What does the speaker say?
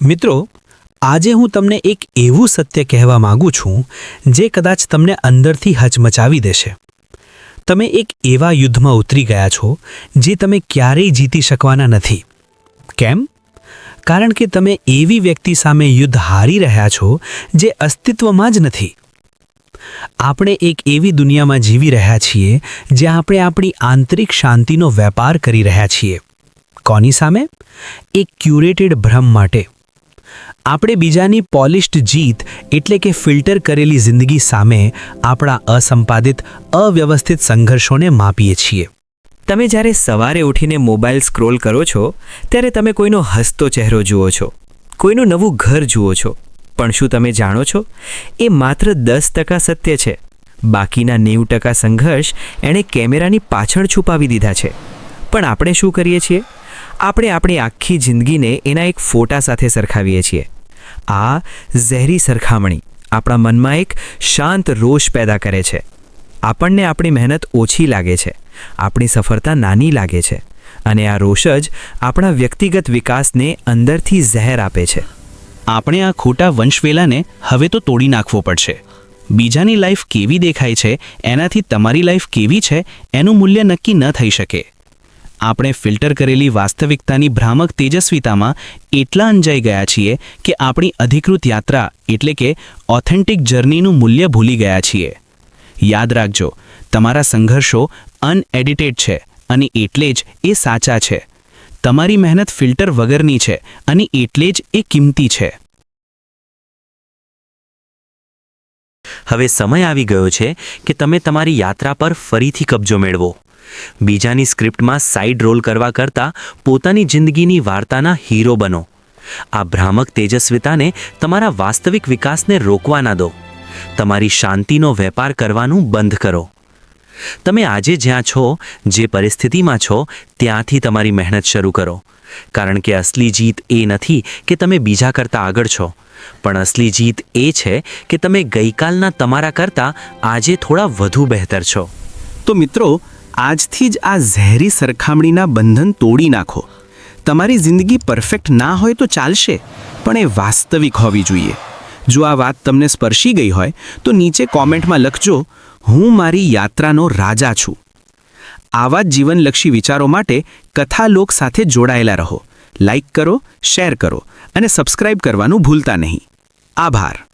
મિત્રો, આજે હું તમને એક એવું સત્ય કહેવા માંગુ છું જે કદાચ તમને અંદરથી હચમચાવી દેશે. તમે એક એવા યુદ્ધમાં ઉતરી ગયા છો જે તમે ક્યારેય જીતી શકવાના નથી. કેમ? કારણ કે તમે એવી વ્યક્તિ સામે યુદ્ધ હારી રહ્યા છો જે અસ્તિત્વમાં જ નથી. આપણે એક એવી દુનિયામાં જીવી રહ્યા છીએ જ્યાં આપણે આપણી આંતરિક શાંતિનો વેપાર કરી રહ્યા છીએ. કોની સામે? એક ક્યુરેટેડ ભ્રમ માટે. આપણે બીજાની પોલિશ્ડ જીત એટલે કે ફિલ્ટર કરેલી જિંદગી સામે આપણા અસંપાદિત, અવ્યવસ્થિત સંઘર્ષોને માપીએ છીએ. તમે જ્યારે સવારે ઉઠીને મોબાઈલ સ્ક્રોલ કરો છો ત્યારે તમે કોઈનો હસતો ચહેરો જુઓ છો, કોઈનું નવું ઘર જુઓ છો. પણ શું તમે જાણો છો, એ માત્ર 10% સત્ય છે. બાકીના 90% સંઘર્ષ એણે કેમેરાની પાછળ છુપાવી દીધા છે. પણ આપણે શું કરીએ છીએ? આપણે આપણી આખી જિંદગીને એના એક ફોટા સાથે સરખાવીએ છીએ. આ ઝેરી સરખામણી આપણા મનમાં એક શાંત રોષ પેદા કરે છે. આપણને આપણી મહેનત ઓછી લાગે છે, આપણી સફળતા નાની લાગે છે, અને આ રોષ જ આપણા વ્યક્તિગત વિકાસને અંદરથી ઝેર આપે છે. આપણે આ ખોટા વંશવેલાને હવે તો તોડી નાખવો પડશે. બીજાની લાઈફ કેવી દેખાય છે એનાથી તમારી લાઈફ કેવી છે એનું મૂલ્ય નક્કી ન થઈ શકે. આપણે ફિલ્ટર કરેલી વાસ્તવિકતાની ભ્રામક તેજસ્વીતામાં એટલા અંજાઈ ગયા છીએ કે આપણી અધિકૃત યાત્રા એટલે કે ઓથેન્ટિક જર્નીનું મૂલ્ય ભૂલી ગયા છીએ. યાદ રાખજો, તમારા સંઘર્ષો અનએડિટેડ છે અને એટલે જ એ સાચા છે. તમારી મહેનત ફિલ્ટર વગરની છે અને એટલે જ એ કિંમતી છે. હવે સમય આવી ગયો છે કે તમે તમારી યાત્રા પર ફરીથી કબજો મેળવો. બીજાની સ્ક્રિપ્ટમાં સાઇડ રોલ કરવા કરતાં પોતાની જિંદગીની વાર્તાના હીરો બનો. આ ભ્રામક તેજસ્વીતાને તમારા વાસ્તવિક વિકાસને રોકવા ના દો. તમારી શાંતિનો વેપાર કરવાનું બંધ કરો. તમે આજે જ્યાં છો, જે પરિસ્થિતિમાં છો, ત્યાંથી તમારી મહેનત શરૂ કરો. કારણ કે અસલી જીત એ નથી કે તમે બીજા કરતાં આગળ છો, પણ અસલી જીત એ છે કે તમે ગઈકાલના તમારા કરતાં આજે થોડા વધુ બહેતર છો. તો મિત્રો, આજથી જ આ ઝેરી સરખામણીના બંધન તોડી નાખો. તમારી જિંદગી પરફેક્ટ ના હોય તો ચાલશે, પણ એ વાસ્તવિક હોવી જોઈએ. જો આ વાત તમને સ્પર્શી ગઈ હોય તો નીચે કોમેન્ટમાં લખજો, હું મારી યાત્રાનો રાજા છું. આવા જ જીવનલક્ષી વિચારો માટે કથાલોક સાથે જોડાયેલા રહો. લાઇક કરો, શેર કરો અને સબસ્ક્રાઇબ કરવાનું ભૂલતા નહીં. આભાર.